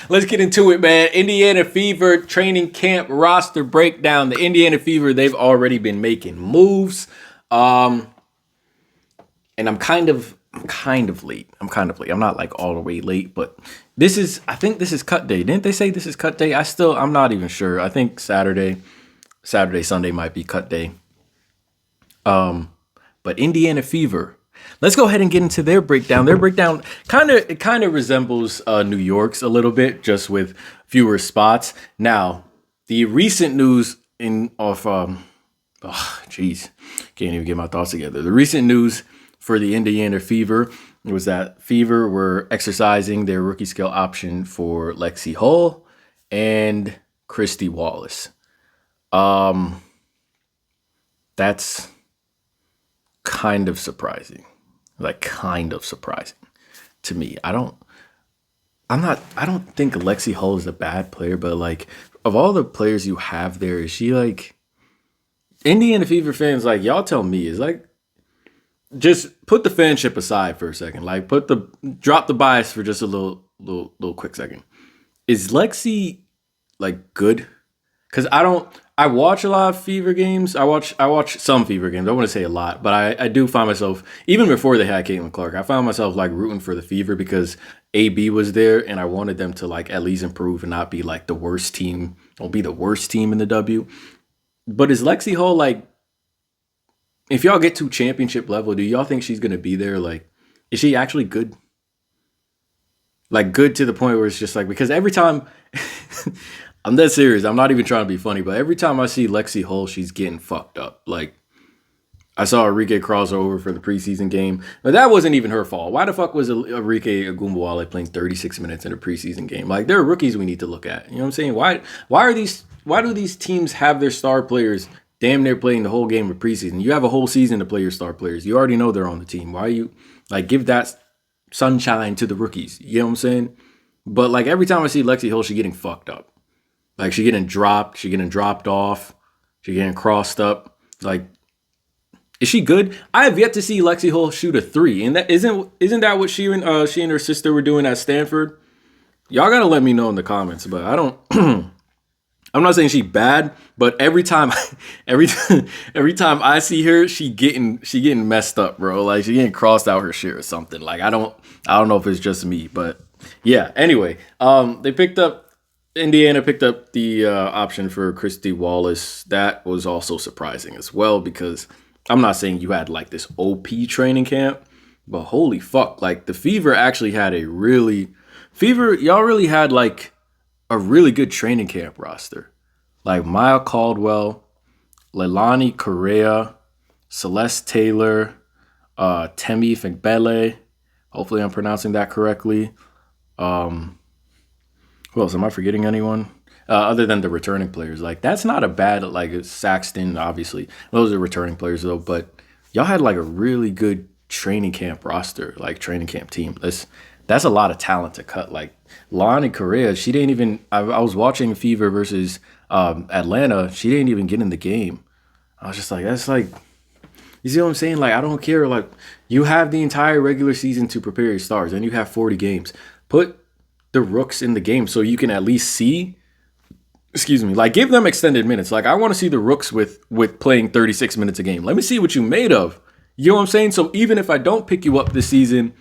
Let's get into it, man. Indiana Fever training camp roster breakdown. The Indiana Fever, they've already been making moves. And I'm kind of late. I'm not like all the way late, but I think this is cut day. Didn't they say this is cut day? I'm not even sure. I think Saturday, Sunday might be cut day. But Indiana Fever, let's go ahead and get into their breakdown. Their breakdown kind of resembles New York's a little bit, just with fewer spots. Now, the recent news can't even get my thoughts together. The recent news for the Indiana Fever was that Fever were exercising their rookie scale option for Lexi Hull and Christy Wallace. That's kind of surprising. To me. I don't think Lexi Hull is a bad player, but like of all the players you have there, is she like Indiana Fever fans, like y'all tell me, is like just put the fanship aside for a second. Like drop the bias for just a little quick second. Is Lexi like good? Because I watch a lot of Fever games. I watch some Fever games. I want to say a lot, but I do find myself, even before they had Caitlin Clark, I found myself like rooting for the Fever because AB was there and I wanted them to like at least improve and not be like the worst team or be the worst team in the W. But is Lexi Hull like, if y'all get to championship level, do y'all think she's going to be there? Like, is she actually good? Like good to the point where it's just like, because every time I'm dead serious. I'm not even trying to be funny, but every time I see Lexi Hull, she's getting fucked up. Like, I saw Arike crossover for the preseason game, but that wasn't even her fault. Why the fuck was Arike Ogunbowale playing 36 minutes in a preseason game? Like, there are rookies we need to look at. You know what I'm saying? Why do these teams have their star players damn near playing the whole game of preseason? You have a whole season to play your star players. You already know they're on the team. Why are you like give that sunshine to the rookies? You know what I'm saying? But like every time I see Lexi Hull, she's getting fucked up. Like she getting dropped off, she getting crossed up. Like, is she good? I have yet to see Lexi Hull shoot a three, and that isn't that what she and her sister were doing at Stanford? Y'all gotta let me know in the comments. But I don't. I'm not saying she's bad, but every time I see her, she getting messed up, bro. Like she getting crossed out her shit or something. Like I don't know if it's just me, but yeah. Anyway, Indiana picked up the option for Christy Wallace. That was also surprising as well because I'm not saying you had like this OP training camp, but holy fuck, like the Fever actually had y'all really had like a really good training camp roster. Like Maya Caldwell, Leilani Correa, Celeste Taylor, Temi Figbele. Hopefully I'm pronouncing that correctly. Who else? Am I forgetting anyone? Other than the returning players. Like, that's not a bad, like, Saxton, obviously. Those are returning players, though. But y'all had, like, a really good training camp roster, like, training camp team. That's a lot of talent to cut. Like, Lonnie Correa, she didn't even... I was watching Fever versus Atlanta. She didn't even get in the game. I was just like, that's, like... You see what I'm saying? Like, I don't care. Like, you have the entire regular season to prepare your stars, and you have 40 games. Put the rooks in the game so you can at least see, like give them extended minutes. Like I want to see the rooks with playing 36 minutes a game. Let me see what you made of. You know what I'm saying? So even if I don't pick you up this season,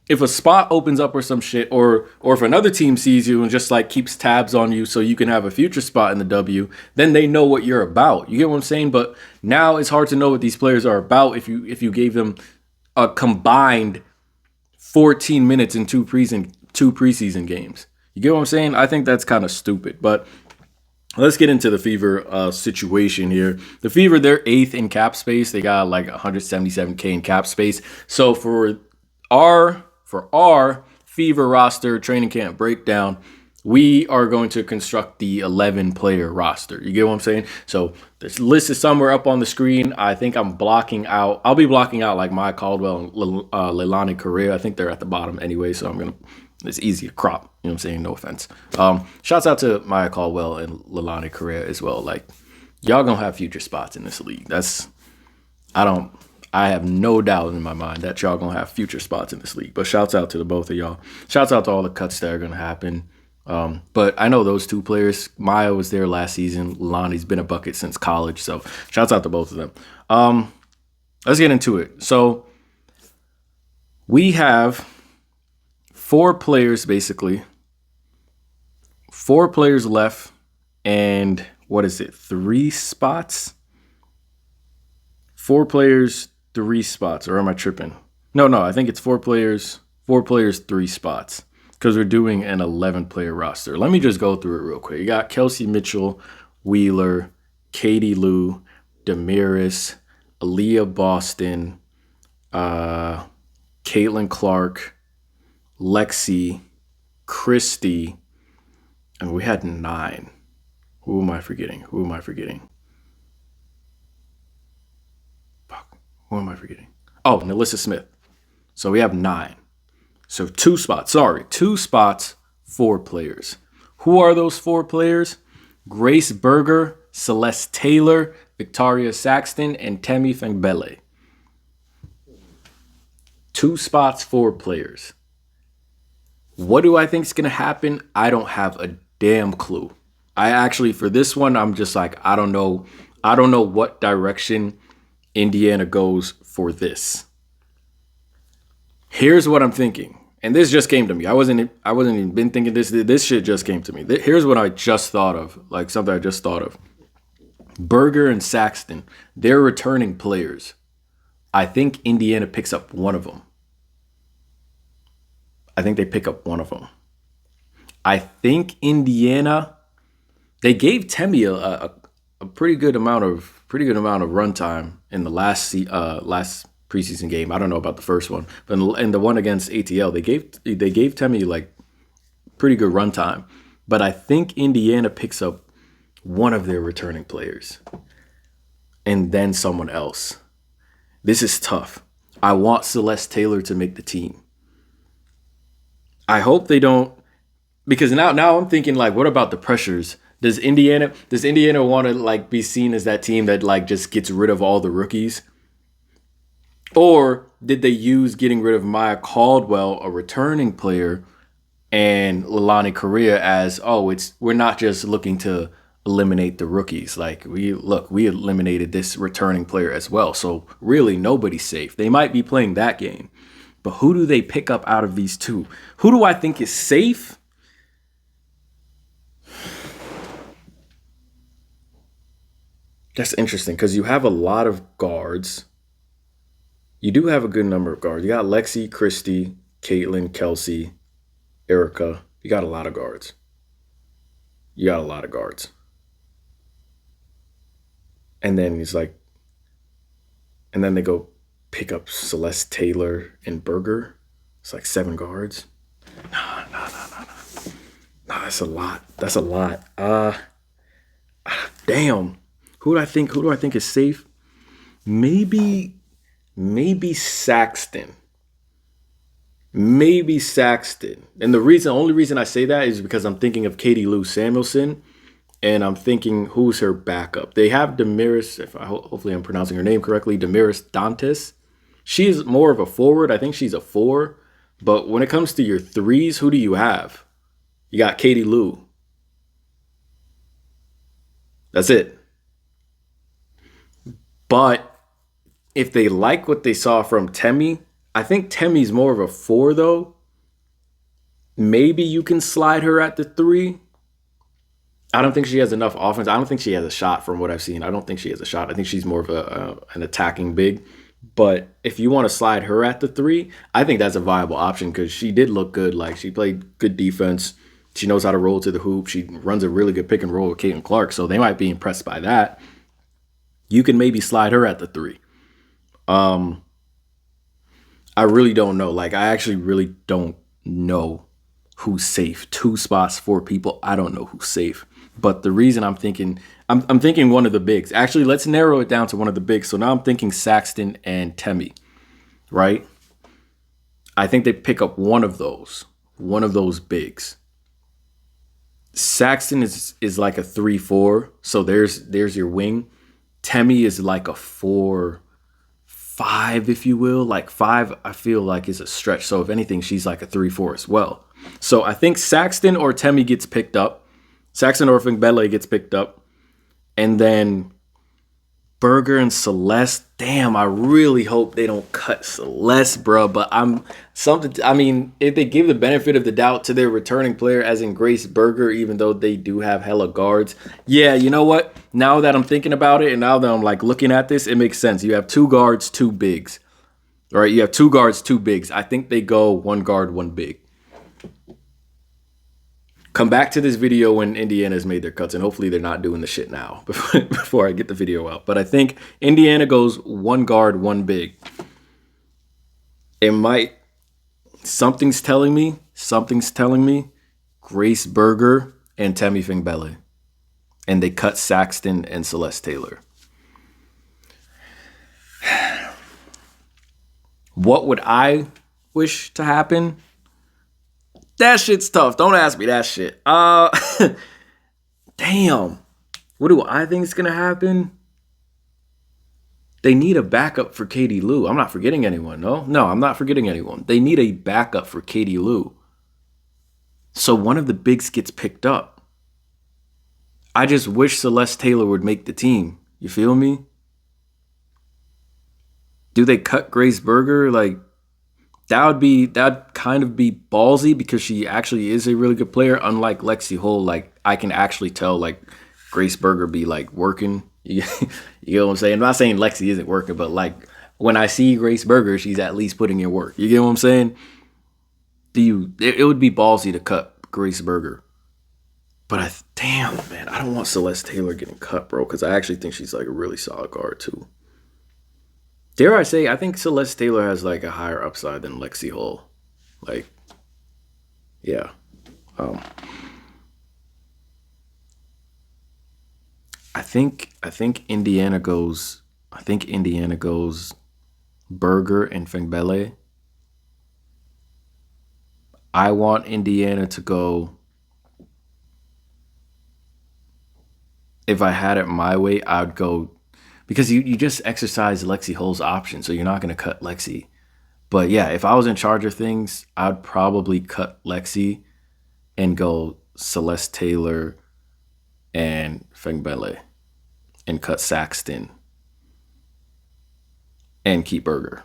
if a spot opens up or some shit, or if another team sees you and just like keeps tabs on you so you can have a future spot in the W, then they know what you're about. You get what I'm saying? But now it's hard to know what these players are about if you gave them a combined 14 minutes in two preseason games. You get what I'm saying? I think that's kind of stupid. But let's get into the Fever situation here. The Fever, they're 8th in cap space. They got like 177K in cap space. So for our Fever roster training camp breakdown, we are going to construct the 11-player roster. You get what I'm saying? So this list is somewhere up on the screen. I think I'll be blocking out like Maya Caldwell and Leilani Correa. I think they're at the bottom anyway, so it's easy to crop. You know what I'm saying? No offense. Shouts out to Maya Caldwell and Leilani Correa as well. Like, y'all gonna have future spots in this league. I have no doubt in my mind that y'all gonna have future spots in this league. But shouts out to the both of y'all. Shouts out to all the cuts that are gonna happen. But I know those two players. Maya was there last season. Lonnie's been a bucket since college. So shouts out to both of them. Let's get into it. So we have four players, basically. Four players left. And what is it? 3 spots? 4 players, 3 spots. Or am I tripping? No, I think it's 4 players, 3 spots. Because we're doing an 11-player roster. Let me just go through it real quick. You got Kelsey Mitchell, Wheeler, Katie Lou, Damaris, Aaliyah Boston, Caitlin Clark, Lexi, Christy, and we had 9. Who am I forgetting? Fuck. Who am I forgetting? Oh, Nalissa Smith. So we have 9. So 2 spots. 2 spots, 4 players. Who are those 4 players? Grace Berger, Celeste Taylor, Victoria Saxton, and Temi Fangbele. 2 spots, 4 players. What do I think is going to happen? I don't have a damn clue. I actually, for this one, I'm just like, I don't know what direction Indiana goes for this. Here's what I'm thinking. And this just came to me. I wasn't even been thinking this. This shit just came to me. Here's what I just thought of. Like something I just thought of. Berger and Saxton, they're returning players. I think Indiana picks up one of them. I think Indiana, they gave Temi a pretty good amount of runtime in the last preseason game. I don't know about the first one, but in the one against ATL, they gave Temi like pretty good runtime. But I think Indiana picks up one of their returning players and then someone else. This is tough. I want Celeste Taylor to make the team. I hope they don't, because now I'm thinking like, what about the pressures? Does Indiana want to like be seen as that team that like just gets rid of all the rookies? Or did they use getting rid of Maya Caldwell, a returning player, and Leilani Correa as, we're not just looking to eliminate the rookies. Like we eliminated this returning player as well. So really nobody's safe. They might be playing that game. But who do they pick up out of these two? Who do I think is safe? That's interesting because you have a lot of guards. You do have a good number of guards. You got Lexi, Christy, Caitlin, Kelsey, Erica. You got a lot of guards. And then and then they go pick up Celeste Taylor and Berger. It's like 7 guards. No. That's a lot. Damn. Who do I think is safe? Maybe Saxton. And the only reason I say that is because I'm thinking of Katie Lou Samuelson, and I'm thinking who's her backup. They have Damaris, hopefully I'm pronouncing her name correctly, Damaris Dantes. She's more of a forward. I think she's a 4. But when it comes to your 3s, who do you have? You got Katie Lou. That's it. But if they like what they saw from Temi, I think Temi's more of a 4 though. Maybe you can slide her at the 3. I don't think she has enough offense. I don't think she has a shot from what I've seen. I don't think she has a shot. I think she's more of an attacking big. But if you want to slide her at the 3, I think that's a viable option because she did look good. Like she played good defense. She knows how to roll to the hoop. She runs a really good pick and roll with Caitlin Clark. So they might be impressed by that. You can maybe slide her at the 3. I really don't know. Like I actually really don't know who's safe. 2 spots, 4 people. I don't know who's safe. But the reason I'm thinking one of the bigs. Actually, let's narrow it down to one of the bigs. So now I'm thinking Saxton and Temi, right? I think they pick up one of those bigs. Saxton is like a 3-4. So there's your wing. Temi is like a 4-5, if you will. Like 5, I feel like is a stretch. So if anything, she's like a 3-4 as well. So I think Saxton or Temi gets picked up. Saxton or Fingbele gets picked up. And then Berger and Celeste. Damn, I really hope they don't cut Celeste, bro. But I mean, if they give the benefit of the doubt to their returning player, as in Grace Berger, even though they do have hella guards. Yeah, you know what? Now that I'm thinking about it and now that I'm like looking at this, it makes sense. You have 2 guards, 2 bigs. All right, you have 2 guards, 2 bigs. I think they go 1 guard, 1 big. Come back to this video when Indiana's made their cuts, and hopefully they're not doing the shit now before I get the video out. But I think Indiana goes 1 guard, 1 big. It might, something's telling me Grace Berger and Temi Fingbele. And they cut Saxton and Celeste Taylor. What would I wish to happen? That shit's tough. Don't ask me that shit. Damn. What do I think is going to happen? They need a backup for Katie Lou. I'm not forgetting anyone, no? No, I'm not forgetting anyone. They need a backup for Katie Lou. So one of the bigs gets picked up. I just wish Celeste Taylor would make the team. You feel me? Do they cut Grace Berger? Like, that'd kind of be ballsy because she actually is a really good player. Unlike Lexi Hull, like I can actually tell like Grace Berger be like working. You know what I'm saying? I'm not saying Lexi isn't working, but like when I see Grace Berger, she's at least putting in work. You get what I'm saying? It would be ballsy to cut Grace Berger. But damn man, I don't want Celeste Taylor getting cut, bro, because I actually think she's like a really solid guard too. Dare I say, I think Celeste Taylor has like a higher upside than Lexi Hull. Like, yeah. I think Indiana goes. Berger and Fingbele. I want Indiana to go. If I had it my way, I'd go. Because you just exercise Lexi Hull's option, so you're not going to cut Lexi. But yeah, if I was in charge of things, I'd probably cut Lexi and go Celeste Taylor and Fingbele and cut Saxton and keep Berger.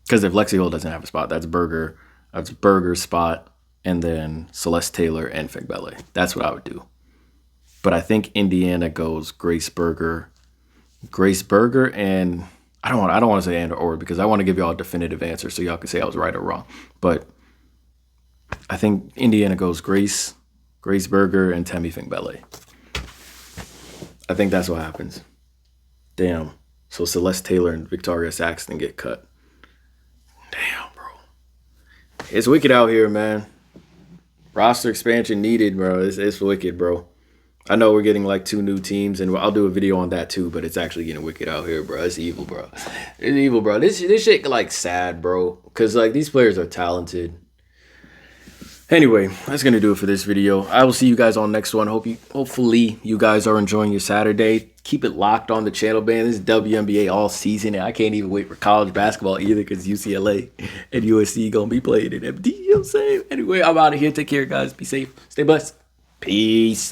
Because if Lexi Hull doesn't have a spot, that's Berger's spot, and then Celeste Taylor and Fingbele. That's what I would do. But I think Indiana goes Grace Berger, and I don't want to say and or because I want to give y'all a definitive answer so y'all can say I was right or wrong. But I think Indiana goes Grace Berger, and Temi Fingbele. I think that's what happens. Damn. So Celeste Taylor and Victoria Saxton get cut. Damn, bro. It's wicked out here, man. Roster expansion needed, bro. It's wicked, bro. I know we're getting like 2 new teams, and I'll do a video on that too, but it's actually getting wicked out here, bro. It's evil, bro. It's evil, bro. This shit like sad, bro. Because like these players are talented. Anyway, that's going to do it for this video. I will see you guys on the next one. Hopefully you guys are enjoying your Saturday. Keep it locked on the channel, man. This is WNBA all season, and I can't even wait for college basketball either because UCLA and USC going to be playing in MD. You know what I'm saying? Anyway, I'm out of here. Take care, guys. Be safe. Stay blessed. Peace.